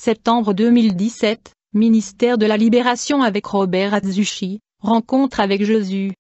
Septembre 2017, Ministère de la Libération avec Robert Atsushi, rencontre avec Jésus.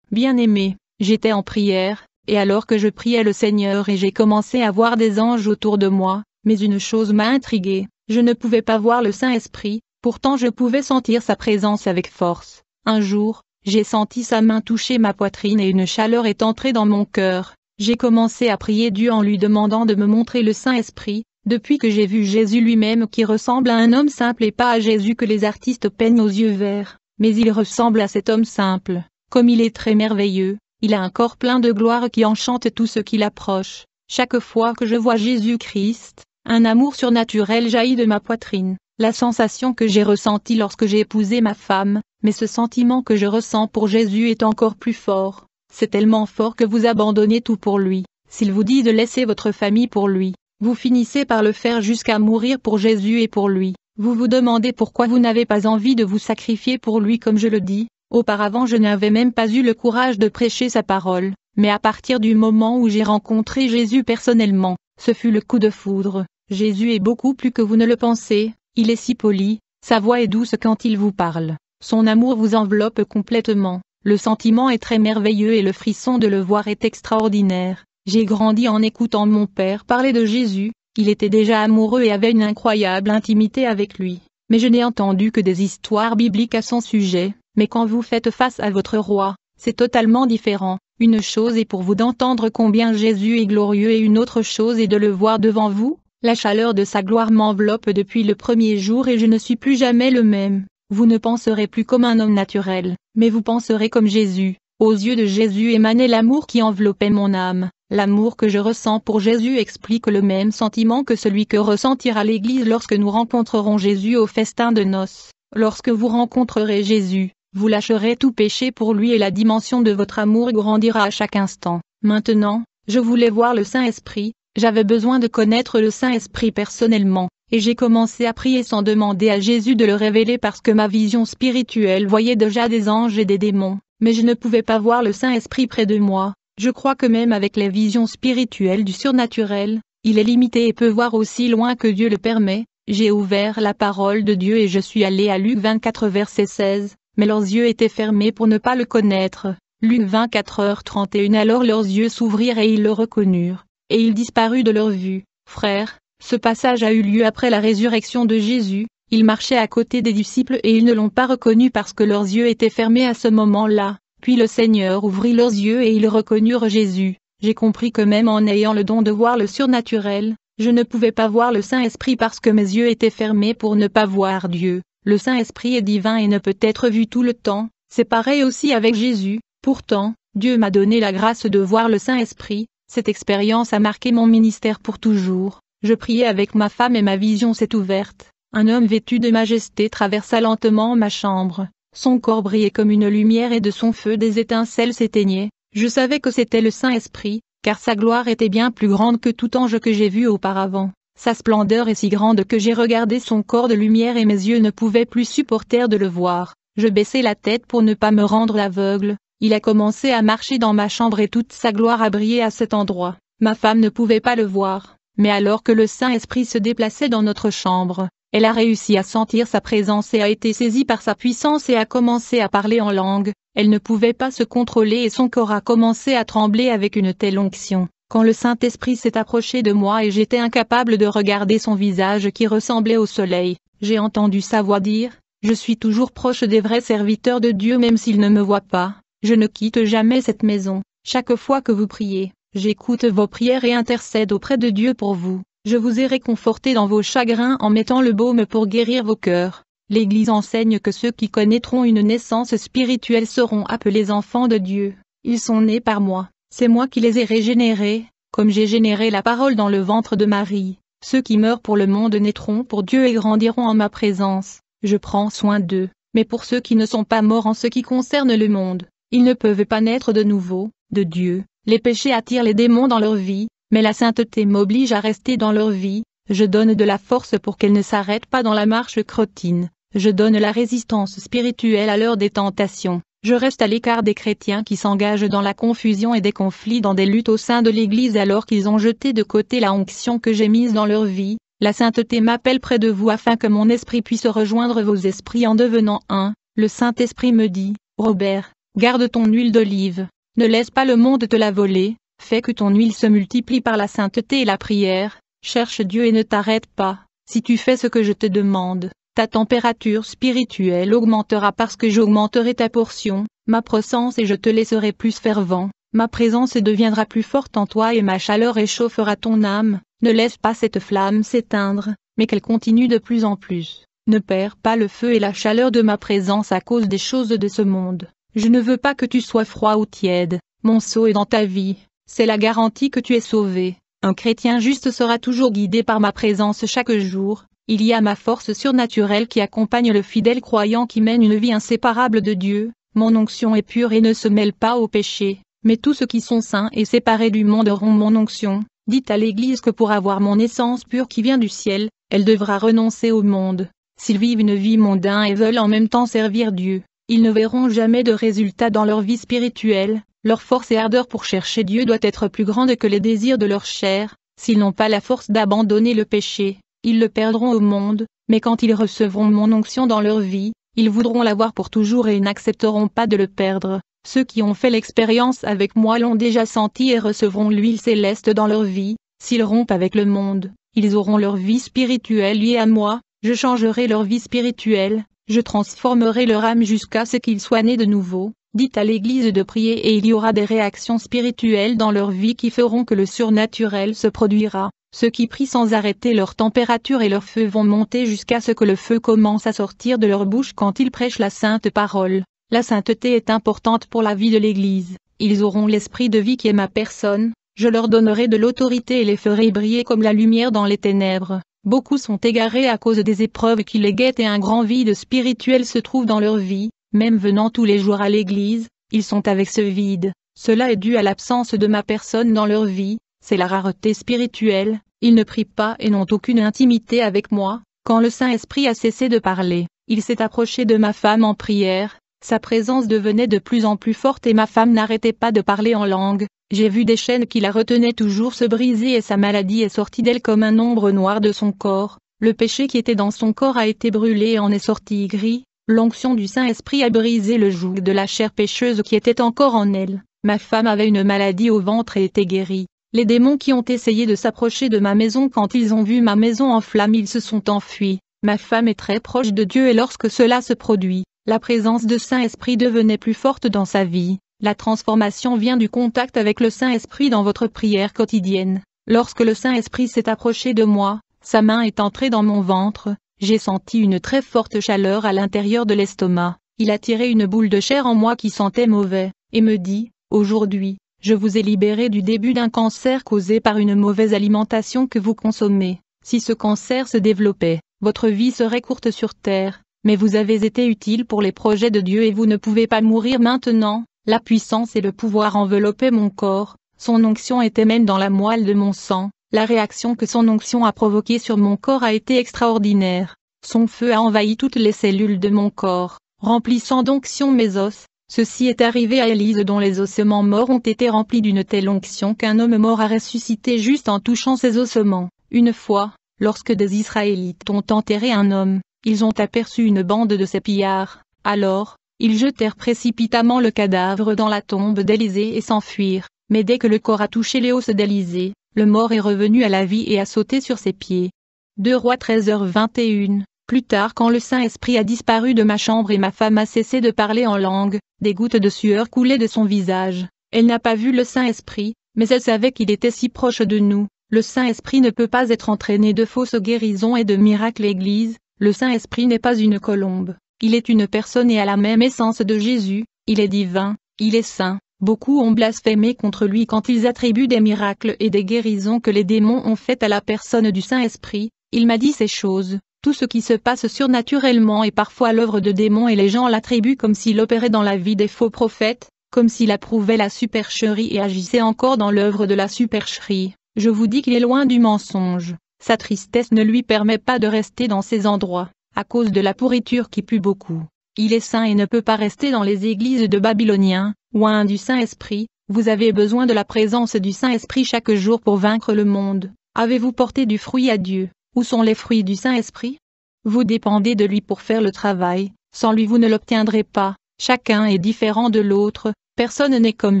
Bien-aimé, j'étais en prière, et alors que je priais le Seigneur et j'ai commencé à voir des anges autour de moi, mais une chose m'a intrigué, je ne pouvais pas voir le Saint-Esprit, pourtant je pouvais sentir sa présence avec force. Un jour, j'ai senti sa main toucher ma poitrine et une chaleur est entrée dans mon cœur. J'ai commencé à prier Dieu en lui demandant de me montrer le Saint-Esprit, depuis que j'ai vu Jésus lui-même qui ressemble à un homme simple et pas à Jésus que les artistes peignent aux yeux verts, mais il ressemble à cet homme simple, comme il est très merveilleux, il a un corps plein de gloire qui enchante tout ce qui l'approche. Chaque fois que je vois Jésus-Christ, un amour surnaturel jaillit de ma poitrine, la sensation que j'ai ressentie lorsque j'ai épousé ma femme, mais ce sentiment que je ressens pour Jésus est encore plus fort. C'est tellement fort que vous abandonnez tout pour lui. S'il vous dit de laisser votre famille pour lui, vous finissez par le faire jusqu'à mourir pour Jésus et pour lui. Vous vous demandez pourquoi vous n'avez pas envie de vous sacrifier pour lui comme je le dis. Auparavant je n'avais même pas eu le courage de prêcher sa parole, mais à partir du moment où j'ai rencontré Jésus personnellement, ce fut le coup de foudre. Jésus est beaucoup plus que vous ne le pensez, il est si poli, sa voix est douce quand il vous parle, son amour vous enveloppe complètement. Le sentiment est très merveilleux et le frisson de le voir est extraordinaire. J'ai grandi en écoutant mon père parler de Jésus, il était déjà amoureux et avait une incroyable intimité avec lui. Mais je n'ai entendu que des histoires bibliques à son sujet, mais quand vous faites face à votre roi, c'est totalement différent. Une chose est pour vous d'entendre combien Jésus est glorieux et une autre chose est de le voir devant vous. La chaleur de sa gloire m'enveloppe depuis le premier jour et je ne suis plus jamais le même. Vous ne penserez plus comme un homme naturel, mais vous penserez comme Jésus. Aux yeux de Jésus émanait l'amour qui enveloppait mon âme. L'amour que je ressens pour Jésus explique le même sentiment que celui que ressentira l'Église lorsque nous rencontrerons Jésus au festin de noces. Lorsque vous rencontrerez Jésus, vous lâcherez tout péché pour lui et la dimension de votre amour grandira à chaque instant. Maintenant, je voulais voir le Saint-Esprit, j'avais besoin de connaître le Saint-Esprit personnellement. Et j'ai commencé à prier sans demander à Jésus de le révéler parce que ma vision spirituelle voyait déjà des anges et des démons, mais je ne pouvais pas voir le Saint-Esprit près de moi. Je crois que même avec les visions spirituelles du surnaturel, il est limité et peut voir aussi loin que Dieu le permet. J'ai ouvert la parole de Dieu et je suis allé à Luc 24 verset 16, mais leurs yeux étaient fermés pour ne pas le connaître. Luc 24h31 Alors leurs yeux s'ouvrirent et ils le reconnurent, et il disparut de leur vue. Frères, ce passage a eu lieu après la résurrection de Jésus, il marchait à côté des disciples et ils ne l'ont pas reconnu parce que leurs yeux étaient fermés à ce moment-là, puis le Seigneur ouvrit leurs yeux et ils reconnurent Jésus. J'ai compris que même en ayant le don de voir le surnaturel, je ne pouvais pas voir le Saint-Esprit parce que mes yeux étaient fermés pour ne pas voir Dieu. Le Saint-Esprit est divin et ne peut être vu tout le temps, c'est pareil aussi avec Jésus. Pourtant, Dieu m'a donné la grâce de voir le Saint-Esprit, cette expérience a marqué mon ministère pour toujours. Je priais avec ma femme et ma vision s'est ouverte. Un homme vêtu de majesté traversa lentement ma chambre. Son corps brillait comme une lumière et de son feu des étincelles s'éteignaient. Je savais que c'était le Saint-Esprit, car sa gloire était bien plus grande que tout ange que j'ai vu auparavant. Sa splendeur est si grande que j'ai regardé son corps de lumière et mes yeux ne pouvaient plus supporter de le voir. Je baissai la tête pour ne pas me rendre aveugle. Il a commencé à marcher dans ma chambre et toute sa gloire a brillé à cet endroit. Ma femme ne pouvait pas le voir. Mais alors que le Saint-Esprit se déplaçait dans notre chambre, elle a réussi à sentir sa présence et a été saisie par sa puissance et a commencé à parler en langue. Elle ne pouvait pas se contrôler et son corps a commencé à trembler avec une telle onction. Quand le Saint-Esprit s'est approché de moi et j'étais incapable de regarder son visage qui ressemblait au soleil, j'ai entendu sa voix dire « Je suis toujours proche des vrais serviteurs de Dieu même s'ils ne me voient pas. Je ne quitte jamais cette maison. Chaque fois que vous priez, j'écoute vos prières et intercède auprès de Dieu pour vous. Je vous ai réconforté dans vos chagrins en mettant le baume pour guérir vos cœurs. L'Église enseigne que ceux qui connaîtront une naissance spirituelle seront appelés enfants de Dieu. Ils sont nés par moi. C'est moi qui les ai régénérés, comme j'ai généré la parole dans le ventre de Marie. Ceux qui meurent pour le monde naîtront pour Dieu et grandiront en ma présence. Je prends soin d'eux. Mais pour ceux qui ne sont pas morts en ce qui concerne le monde, ils ne peuvent pas naître de nouveau, de Dieu. Les péchés attirent les démons dans leur vie, mais la sainteté m'oblige à rester dans leur vie. Je donne de la force pour qu'elles ne s'arrêtent pas dans la marche crottine. Je donne la résistance spirituelle à l'heure des tentations. Je reste à l'écart des chrétiens qui s'engagent dans la confusion et des conflits dans des luttes au sein de l'Église alors qu'ils ont jeté de côté la onction que j'ai mise dans leur vie. La sainteté m'appelle près de vous afin que mon esprit puisse rejoindre vos esprits en devenant un. Le Saint-Esprit me dit, Robert, garde ton huile d'olive, ne laisse pas le monde te la voler, fais que ton huile se multiplie par la sainteté et la prière, cherche Dieu et ne t'arrête pas. Si tu fais ce que je te demande, ta température spirituelle augmentera parce que j'augmenterai ta portion, ma présence et je te laisserai plus fervent, ma présence deviendra plus forte en toi et ma chaleur réchauffera ton âme, ne laisse pas cette flamme s'éteindre, mais qu'elle continue de plus en plus. Ne perds pas le feu et la chaleur de ma présence à cause des choses de ce monde. Je ne veux pas que tu sois froid ou tiède, mon sceau est dans ta vie, c'est la garantie que tu es sauvé. Un chrétien juste sera toujours guidé par ma présence chaque jour, il y a ma force surnaturelle qui accompagne le fidèle croyant qui mène une vie inséparable de Dieu, mon onction est pure et ne se mêle pas au péché, mais tous ceux qui sont saints et séparés du monde auront mon onction. Dites à l'Église que pour avoir mon essence pure qui vient du ciel, elle devra renoncer au monde. S'ils vivent une vie mondaine et veulent en même temps servir Dieu, ils ne verront jamais de résultats dans leur vie spirituelle, leur force et ardeur pour chercher Dieu doit être plus grande que les désirs de leur chair, s'ils n'ont pas la force d'abandonner le péché, ils le perdront au monde, mais quand ils recevront mon onction dans leur vie, ils voudront l'avoir pour toujours et n'accepteront pas de le perdre. Ceux qui ont fait l'expérience avec moi l'ont déjà senti et recevront l'huile céleste dans leur vie. S'ils rompent avec le monde, ils auront leur vie spirituelle liée à moi, je changerai leur vie spirituelle, je transformerai leur âme jusqu'à ce qu'ils soient nés de nouveau. Dites à l'Église de prier et il y aura des réactions spirituelles dans leur vie qui feront que le surnaturel se produira. Ceux qui prient sans arrêter leur température et leur feu vont monter jusqu'à ce que le feu commence à sortir de leur bouche quand ils prêchent la sainte parole. La sainteté est importante pour la vie de l'Église. Ils auront l'esprit de vie qui est ma personne, je leur donnerai de l'autorité et les ferai briller comme la lumière dans les ténèbres. Beaucoup sont égarés à cause des épreuves qui les guettent et un grand vide spirituel se trouve dans leur vie, même venant tous les jours à l'Église, ils sont avec ce vide. Cela est dû à l'absence de ma personne dans leur vie, c'est la rareté spirituelle, ils ne prient pas et n'ont aucune intimité avec moi. Quand le Saint-Esprit a cessé de parler, il s'est approché de ma femme en prière. Sa présence devenait de plus en plus forte et ma femme n'arrêtait pas de parler en langue. J'ai vu des chaînes qui la retenaient toujours se briser et sa maladie est sortie d'elle comme un ombre noire de son corps. Le péché qui était dans son corps a été brûlé et en est sorti gris. L'onction du Saint-Esprit a brisé le joug de la chair pécheuse qui était encore en elle. Ma femme avait une maladie au ventre et était guérie. Les démons qui ont essayé de s'approcher de ma maison quand ils ont vu ma maison en flammes ils se sont enfuis. Ma femme est très proche de Dieu et lorsque cela se produit, la présence de Saint-Esprit devenait plus forte dans sa vie. La transformation vient du contact avec le Saint-Esprit dans votre prière quotidienne. Lorsque le Saint-Esprit s'est approché de moi, sa main est entrée dans mon ventre, j'ai senti une très forte chaleur à l'intérieur de l'estomac. Il a tiré une boule de chair en moi qui sentait mauvais, et me dit, « Aujourd'hui, je vous ai libéré du début d'un cancer causé par une mauvaise alimentation que vous consommez. Si ce cancer se développait, votre vie serait courte sur terre. Mais vous avez été utile pour les projets de Dieu et vous ne pouvez pas mourir maintenant. » La puissance et le pouvoir enveloppaient mon corps, son onction était même dans la moelle de mon sang, la réaction que son onction a provoquée sur mon corps a été extraordinaire. Son feu a envahi toutes les cellules de mon corps, remplissant d'onction mes os. Ceci est arrivé à Élise dont les ossements morts ont été remplis d'une telle onction qu'un homme mort a ressuscité juste en touchant ses ossements. Une fois, lorsque des Israélites ont enterré un homme, ils ont aperçu une bande de ces pillards. Alors, ils jetèrent précipitamment le cadavre dans la tombe d'Élisée et s'enfuirent. Mais dès que le corps a touché les os d'Élisée, le mort est revenu à la vie et a sauté sur ses pieds. 2 Rois 13h21. Plus tard quand le Saint-Esprit a disparu de ma chambre et ma femme a cessé de parler en langue, des gouttes de sueur coulaient de son visage. Elle n'a pas vu le Saint-Esprit, mais elle savait qu'il était si proche de nous. Le Saint-Esprit ne peut pas être entraîné de fausses guérisons et de miracles Église. Le Saint-Esprit n'est pas une colombe. Il est une personne et a la même essence de Jésus, il est divin, il est saint. Beaucoup ont blasphémé contre lui quand ils attribuent des miracles et des guérisons que les démons ont faites à la personne du Saint-Esprit. Il m'a dit ces choses. Tout ce qui se passe surnaturellement est parfois l'œuvre de démons et les gens l'attribuent comme s'il opérait dans la vie des faux prophètes, comme s'il approuvait la supercherie et agissait encore dans l'œuvre de la supercherie. Je vous dis qu'il est loin du mensonge. Sa tristesse ne lui permet pas de rester dans ces endroits, à cause de la pourriture qui pue beaucoup. Il est saint et ne peut pas rester dans les églises de Babyloniens, loin du Saint-Esprit. Vous avez besoin de la présence du Saint-Esprit chaque jour pour vaincre le monde. Avez-vous porté du fruit à Dieu? Où sont les fruits du Saint-Esprit? Vous dépendez de lui pour faire le travail, sans lui vous ne l'obtiendrez pas. Chacun est différent de l'autre, personne n'est comme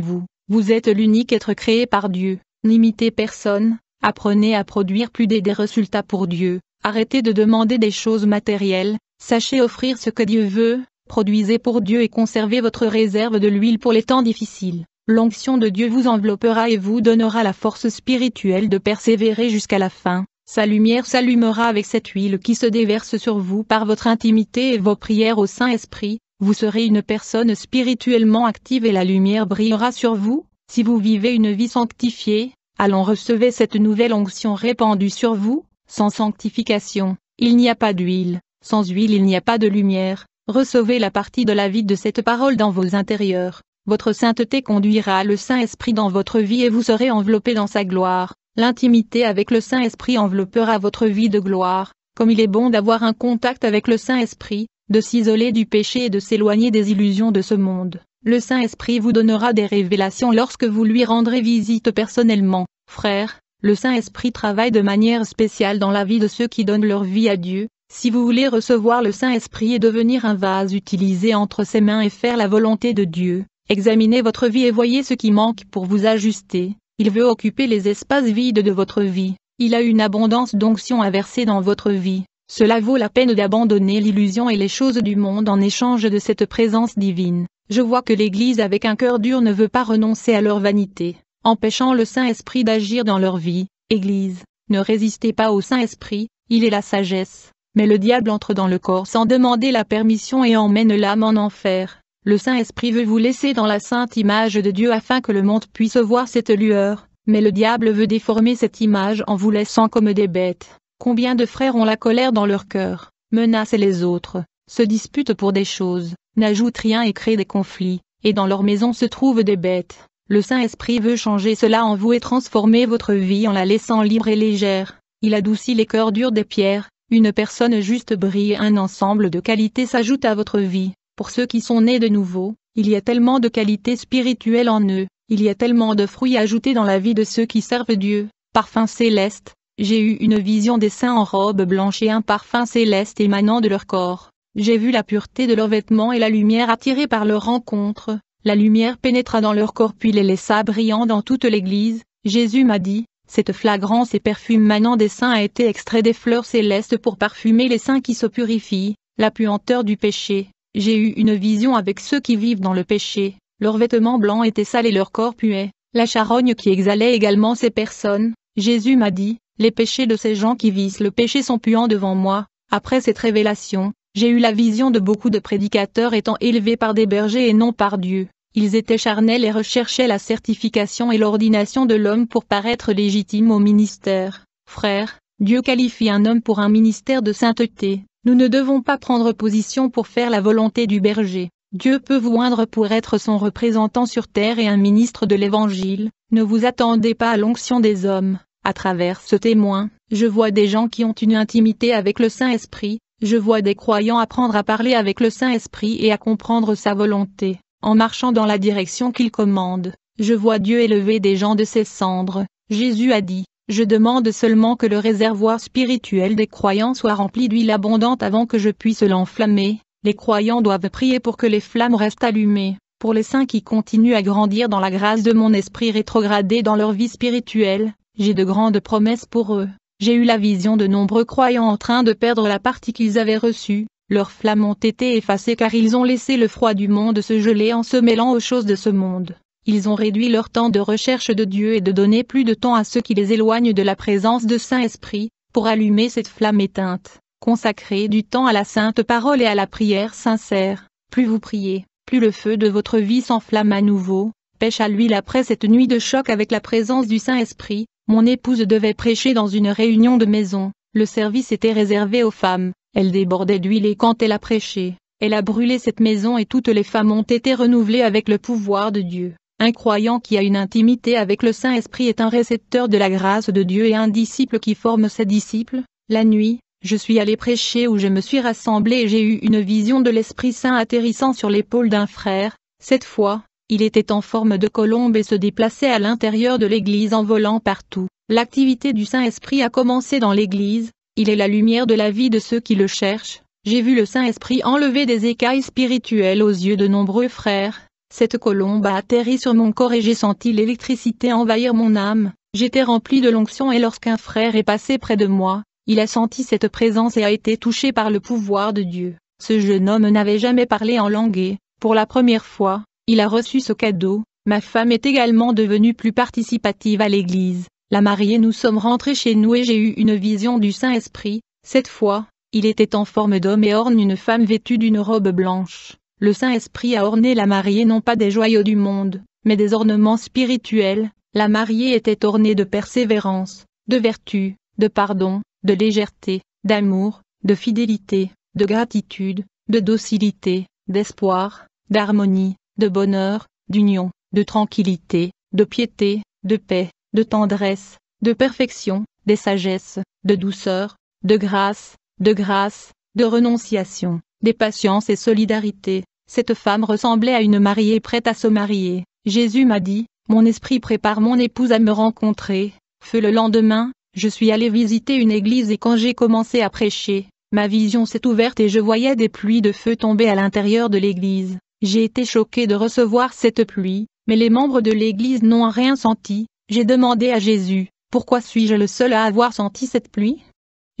vous. Vous êtes l'unique être créé par Dieu. N'imitez personne, apprenez à produire plus des résultats pour Dieu. Arrêtez de demander des choses matérielles, sachez offrir ce que Dieu veut, produisez pour Dieu et conservez votre réserve de l'huile pour les temps difficiles. L'onction de Dieu vous enveloppera et vous donnera la force spirituelle de persévérer jusqu'à la fin. Sa lumière s'allumera avec cette huile qui se déverse sur vous par votre intimité et vos prières au Saint-Esprit. Vous serez une personne spirituellement active et la lumière brillera sur vous. Si vous vivez une vie sanctifiée, allons recevez cette nouvelle onction répandue sur vous. Sans sanctification, il n'y a pas d'huile. Sans huile il n'y a pas de lumière. Recevez la partie de la vie de cette parole dans vos intérieurs. Votre sainteté conduira le Saint-Esprit dans votre vie et vous serez enveloppé dans sa gloire. L'intimité avec le Saint-Esprit enveloppera votre vie de gloire. Comme il est bon d'avoir un contact avec le Saint-Esprit, de s'isoler du péché et de s'éloigner des illusions de ce monde. Le Saint-Esprit vous donnera des révélations lorsque vous lui rendrez visite personnellement. Frères, le Saint-Esprit travaille de manière spéciale dans la vie de ceux qui donnent leur vie à Dieu. Si vous voulez recevoir le Saint-Esprit et devenir un vase utilisé entre ses mains et faire la volonté de Dieu, examinez votre vie et voyez ce qui manque pour vous ajuster. Il veut occuper les espaces vides de votre vie. Il a une abondance d'onction à verser dans votre vie. Cela vaut la peine d'abandonner l'illusion et les choses du monde en échange de cette présence divine. Je vois que l'Église avec un cœur dur ne veut pas renoncer à leur vanité, empêchant le Saint-Esprit d'agir dans leur vie. Église, ne résistez pas au Saint-Esprit, il est la sagesse. Mais le diable entre dans le corps sans demander la permission et emmène l'âme en enfer. Le Saint-Esprit veut vous laisser dans la sainte image de Dieu afin que le monde puisse voir cette lueur, mais le diable veut déformer cette image en vous laissant comme des bêtes. Combien de frères ont la colère dans leur cœur, menacent les autres, se disputent pour des choses, n'ajoutent rien et créent des conflits, et dans leur maison se trouvent des bêtes. Le Saint-Esprit veut changer cela en vous et transformer votre vie en la laissant libre et légère. Il adoucit les cœurs durs des pierres, une personne juste brille, un ensemble de qualités s'ajoute à votre vie. Pour ceux qui sont nés de nouveau, il y a tellement de qualités spirituelles en eux, il y a tellement de fruits ajoutés dans la vie de ceux qui servent Dieu. Parfum céleste. J'ai eu une vision des saints en robe blanche et un parfum céleste émanant de leur corps. J'ai vu la pureté de leurs vêtements et la lumière attirée par leur rencontre. La lumière pénétra dans leur corps puis les laissa brillants dans toute l'église. Jésus m'a dit, cette flagrance et perfume manant des saints a été extrait des fleurs célestes pour parfumer les saints qui se purifient, la puanteur du péché. J'ai eu une vision avec ceux qui vivent dans le péché. Leurs vêtements blancs étaient sales et leur corps puait. La charogne qui exhalait également ces personnes. Jésus m'a dit, les péchés de ces gens qui vissent le péché sont puants devant moi. Après cette révélation, j'ai eu la vision de beaucoup de prédicateurs étant élevés par des bergers et non par Dieu. Ils étaient charnels et recherchaient la certification et l'ordination de l'homme pour paraître légitimes au ministère. Frères, Dieu qualifie un homme pour un ministère de sainteté. Nous ne devons pas prendre position pour faire la volonté du berger. Dieu peut vous oindre pour être son représentant sur terre et un ministre de l'Évangile. Ne vous attendez pas à l'onction des hommes. À travers ce témoin, je vois des gens qui ont une intimité avec le Saint-Esprit, je vois des croyants apprendre à parler avec le Saint-Esprit et à comprendre sa volonté, en marchant dans la direction qu'il commande. Je vois Dieu élever des gens de ses cendres. Jésus a dit, je demande seulement que le réservoir spirituel des croyants soit rempli d'huile abondante avant que je puisse l'enflammer. Les croyants doivent prier pour que les flammes restent allumées. Pour les saints qui continuent à grandir dans la grâce de mon esprit rétrogradé dans leur vie spirituelle, j'ai de grandes promesses pour eux. J'ai eu la vision de nombreux croyants en train de perdre la partie qu'ils avaient reçue. Leurs flammes ont été effacées car ils ont laissé le froid du monde se geler en se mêlant aux choses de ce monde. Ils ont réduit leur temps de recherche de Dieu et de donner plus de temps à ceux qui les éloignent de la présence de Saint-Esprit, pour allumer cette flamme éteinte. Consacrez du temps à la sainte parole et à la prière sincère. Plus vous priez, plus le feu de votre vie s'enflamme à nouveau. Pêche à l'huile après cette nuit de choc avec la présence du Saint-Esprit. Mon épouse devait prêcher dans une réunion de maison. Le service était réservé aux femmes. Elle débordait d'huile et quand elle a prêché, elle a brûlé cette maison et toutes les femmes ont été renouvelées avec le pouvoir de Dieu. Un croyant qui a une intimité avec le Saint-Esprit est un récepteur de la grâce de Dieu et un disciple qui forme ses disciples. La nuit, je suis allé prêcher où je me suis rassemblé et j'ai eu une vision de l'Esprit Saint atterrissant sur l'épaule d'un frère. Cette fois, il était en forme de colombe et se déplaçait à l'intérieur de l'église en volant partout. L'activité du Saint-Esprit a commencé dans l'église. il est la lumière de la vie de ceux qui le cherchent. J'ai vu le Saint-Esprit enlever des écailles spirituelles aux yeux de nombreux frères. Cette colombe a atterri sur mon corps et j'ai senti l'électricité envahir mon âme. J'étais rempli de l'onction et lorsqu'un frère est passé près de moi, il a senti cette présence et a été touché par le pouvoir de Dieu. Ce jeune homme n'avait jamais parlé en langue et, pour la première fois, il a reçu ce cadeau. Ma femme est également devenue plus participative à l'église. La mariée, nous sommes rentrés chez nous et j'ai eu une vision du Saint-Esprit. Cette fois, il était en forme d'homme et orne une femme vêtue d'une robe blanche. Le Saint-Esprit a orné la mariée non pas des joyaux du monde, mais des ornements spirituels. La mariée était ornée de persévérance, de vertu, de pardon, de légèreté, d'amour, de fidélité, de gratitude, de docilité, d'espoir, d'harmonie, de bonheur, d'union, de tranquillité, de piété, de paix, de tendresse, de perfection, de sagesse, de douceur, de grâce, de renonciation, de patience et solidarité. Cette femme ressemblait à une mariée prête à se marier. Jésus m'a dit, mon esprit prépare mon épouse à me rencontrer. Feu le lendemain, je suis allé visiter une église et quand j'ai commencé à prêcher, ma vision s'est ouverte et je voyais des pluies de feu tomber à l'intérieur de l'église. J'ai été choqué de recevoir cette pluie, mais les membres de l'église n'ont rien senti. J'ai demandé à Jésus, pourquoi suis-je le seul à avoir senti cette pluie?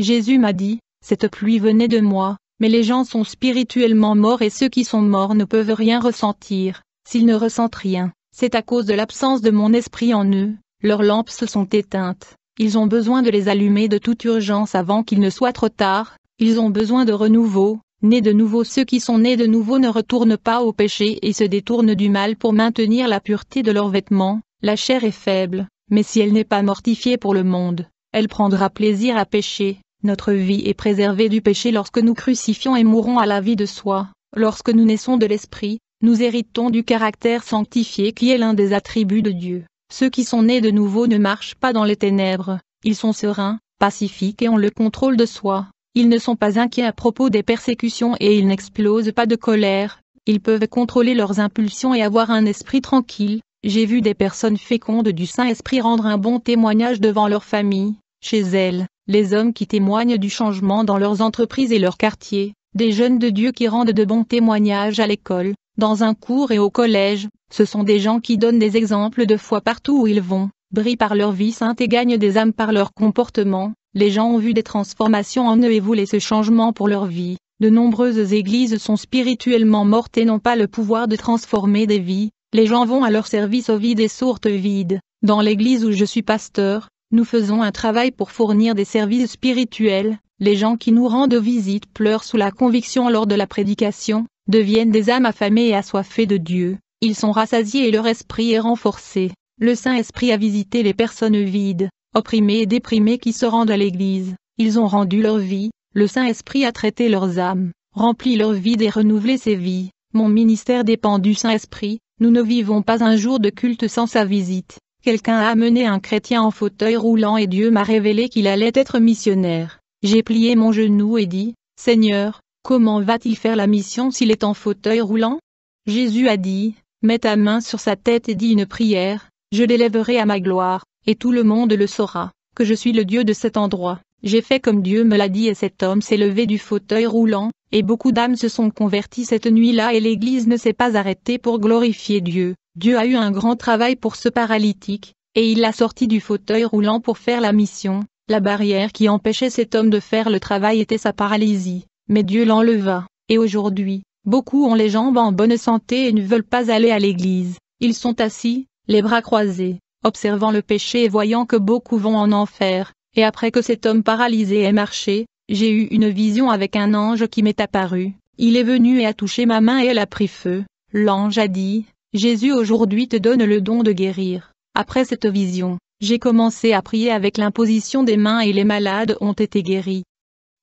Jésus m'a dit, cette pluie venait de moi, mais les gens sont spirituellement morts et ceux qui sont morts ne peuvent rien ressentir. S'ils ne ressentent rien, c'est à cause de l'absence de mon esprit en eux, leurs lampes se sont éteintes. Ils ont besoin de les allumer de toute urgence avant qu'il ne soit trop tard, ils ont besoin de renouveau. Nés de nouveau, ceux qui sont nés de nouveau ne retournent pas au péché et se détournent du mal pour maintenir la pureté de leurs vêtements. La chair est faible, mais si elle n'est pas mortifiée pour le monde, elle prendra plaisir à pécher. Notre vie est préservée du péché lorsque nous crucifions et mourons à la vie de soi. Lorsque nous naissons de l'Esprit, nous héritons du caractère sanctifié qui est l'un des attributs de Dieu. Ceux qui sont nés de nouveau ne marchent pas dans les ténèbres, ils sont sereins, pacifiques et ont le contrôle de soi. Ils ne sont pas inquiets à propos des persécutions et ils n'explosent pas de colère. Ils peuvent contrôler leurs impulsions et avoir un esprit tranquille. J'ai vu des personnes fécondes du Saint-Esprit rendre un bon témoignage devant leur famille, chez elles, les hommes qui témoignent du changement dans leurs entreprises et leurs quartiers, des jeunes de Dieu qui rendent de bons témoignages à l'école, dans un cours et au collège. Ce sont des gens qui donnent des exemples de foi partout où ils vont, brillent par leur vie sainte et gagnent des âmes par leur comportement. Les gens ont vu des transformations en eux et voulaient ce changement pour leur vie. De nombreuses églises sont spirituellement mortes et n'ont pas le pouvoir de transformer des vies. Les gens vont à leur service au vide et sortent vides. Dans l'église où je suis pasteur, nous faisons un travail pour fournir des services spirituels. Les gens qui nous rendent visite pleurent sous la conviction lors de la prédication, deviennent des âmes affamées et assoiffées de Dieu. Ils sont rassasiés et leur esprit est renforcé. Le Saint-Esprit a visité les personnes vides, opprimées et déprimées qui se rendent à l'église. Ils ont rendu leur vie, le Saint-Esprit a traité leurs âmes, rempli leur vide et renouvelé ses vies. Mon ministère dépend du Saint-Esprit, nous ne vivons pas un jour de culte sans sa visite. Quelqu'un a amené un chrétien en fauteuil roulant et Dieu m'a révélé qu'il allait être missionnaire. J'ai plié mon genou et dit, Seigneur, comment va-t-il faire la mission s'il est en fauteuil roulant? Jésus a dit, mets ta main sur sa tête et dis une prière, je l'élèverai à ma gloire, et tout le monde le saura, que je suis le Dieu de cet endroit. J'ai fait comme Dieu me l'a dit et cet homme s'est levé du fauteuil roulant, et beaucoup d'âmes se sont converties cette nuit-là et l'église ne s'est pas arrêtée pour glorifier Dieu. Dieu a eu un grand travail pour ce paralytique, et il l'a sorti du fauteuil roulant pour faire la mission. La barrière qui empêchait cet homme de faire le travail était sa paralysie, mais Dieu l'enleva, et aujourd'hui, beaucoup ont les jambes en bonne santé et ne veulent pas aller à l'église. Ils sont assis, les bras croisés, observant le péché et voyant que beaucoup vont en enfer. Et après que cet homme paralysé ait marché, j'ai eu une vision avec un ange qui m'est apparu. Il est venu et a touché ma main et elle a pris feu. L'ange a dit, Jésus aujourd'hui te donne le don de guérir. Après cette vision, j'ai commencé à prier avec l'imposition des mains et les malades ont été guéris.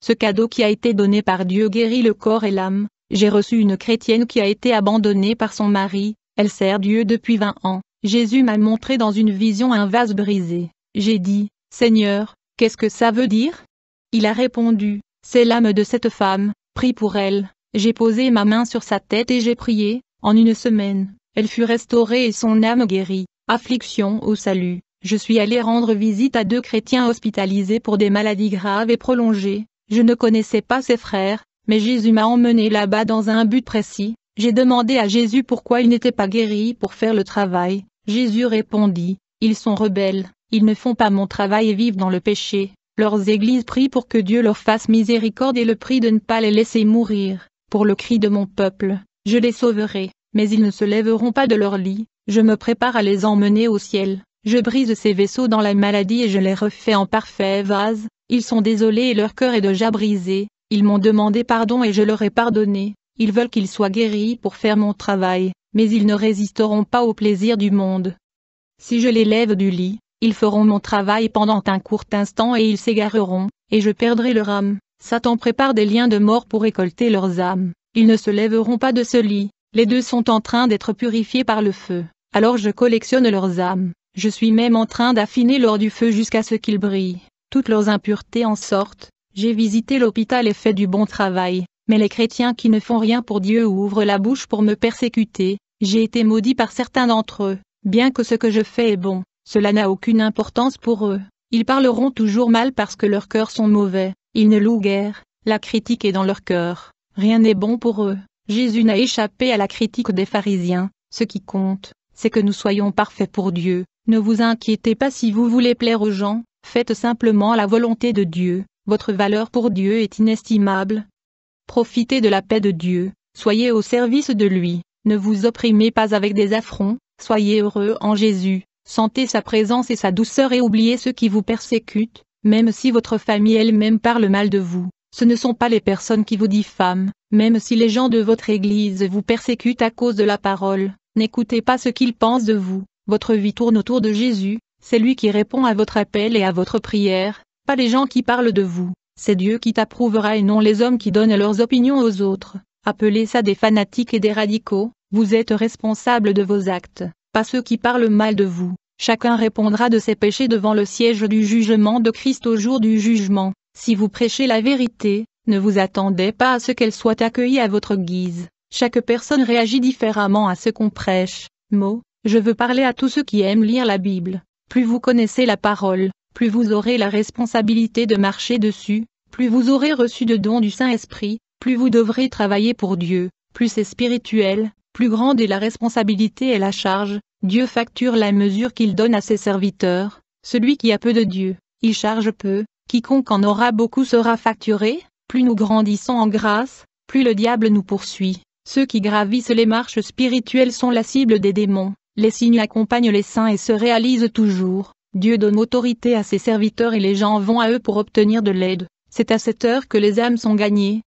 Ce cadeau qui a été donné par Dieu guérit le corps et l'âme. J'ai reçu une chrétienne qui a été abandonnée par son mari, elle sert Dieu depuis 20 ans. Jésus m'a montré dans une vision un vase brisé. J'ai dit, Seigneur, qu'est-ce que ça veut dire? Il a répondu, c'est l'âme de cette femme, prie pour elle. J'ai posé ma main sur sa tête et j'ai prié. En une semaine, elle fut restaurée et son âme guérie. Affliction au salut. Je suis allé rendre visite à 2 chrétiens hospitalisés pour des maladies graves et prolongées. Je ne connaissais pas ces frères, mais Jésus m'a emmené là-bas dans un but précis. J'ai demandé à Jésus pourquoi ils n'étaient pas guéris pour faire le travail. Jésus répondit, ils sont rebelles, ils ne font pas mon travail et vivent dans le péché. Leurs églises prient pour que Dieu leur fasse miséricorde et le prient de ne pas les laisser mourir. Pour le cri de mon peuple, je les sauverai, mais ils ne se lèveront pas de leur lit. Je me prépare à les emmener au ciel. Je brise ces vaisseaux dans la maladie et je les refais en parfait vase. Ils sont désolés et leur cœur est déjà brisé. Ils m'ont demandé pardon et je leur ai pardonné. Ils veulent qu'ils soient guéris pour faire mon travail, mais ils ne résisteront pas au plaisir du monde. Si je les lève du lit, ils feront mon travail pendant un court instant et ils s'égareront, et je perdrai leur âme. Satan prépare des liens de mort pour récolter leurs âmes. Ils ne se lèveront pas de ce lit. Les 2 sont en train d'être purifiés par le feu. Alors je collectionne leurs âmes. Je suis même en train d'affiner l'or du feu jusqu'à ce qu'ils brillent. Toutes leurs impuretés en sortent. J'ai visité l'hôpital et fait du bon travail. Mais les chrétiens qui ne font rien pour Dieu ouvrent la bouche pour me persécuter. J'ai été maudit par certains d'entre eux. Bien que ce que je fais est bon, cela n'a aucune importance pour eux. Ils parleront toujours mal parce que leurs cœurs sont mauvais. Ils ne louent guère. La critique est dans leur cœur. Rien n'est bon pour eux. Jésus n'a échappé à la critique des pharisiens. Ce qui compte, c'est que nous soyons parfaits pour Dieu. Ne vous inquiétez pas si vous voulez plaire aux gens. Faites simplement la volonté de Dieu. Votre valeur pour Dieu est inestimable. Profitez de la paix de Dieu, soyez au service de lui, ne vous opprimez pas avec des affronts, soyez heureux en Jésus, sentez sa présence et sa douceur et oubliez ceux qui vous persécutent, même si votre famille elle-même parle mal de vous. Ce ne sont pas les personnes qui vous diffament, même si les gens de votre église vous persécutent à cause de la parole, n'écoutez pas ce qu'ils pensent de vous, votre vie tourne autour de Jésus, c'est lui qui répond à votre appel et à votre prière, pas les gens qui parlent de vous. C'est Dieu qui t'approuvera et non les hommes qui donnent leurs opinions aux autres. Appelez ça des fanatiques et des radicaux, vous êtes responsables de vos actes, pas ceux qui parlent mal de vous. Chacun répondra de ses péchés devant le siège du jugement de Christ au jour du jugement. Si vous prêchez la vérité, ne vous attendez pas à ce qu'elle soit accueillie à votre guise. Chaque personne réagit différemment à ce qu'on prêche. Je veux parler à tous ceux qui aiment lire la Bible. Plus vous connaissez la parole, plus vous aurez la responsabilité de marcher dessus, plus vous aurez reçu de dons du Saint-Esprit, plus vous devrez travailler pour Dieu, plus c'est spirituel, plus grande est la responsabilité et la charge. Dieu facture la mesure qu'il donne à ses serviteurs. Celui qui a peu de Dieu, il charge peu, quiconque en aura beaucoup sera facturé. Plus nous grandissons en grâce, plus le diable nous poursuit. Ceux qui gravissent les marches spirituelles sont la cible des démons. Les signes accompagnent les saints et se réalisent toujours. Dieu donne autorité à ses serviteurs et les gens vont à eux pour obtenir de l'aide. C'est à cette heure que les âmes sont gagnées.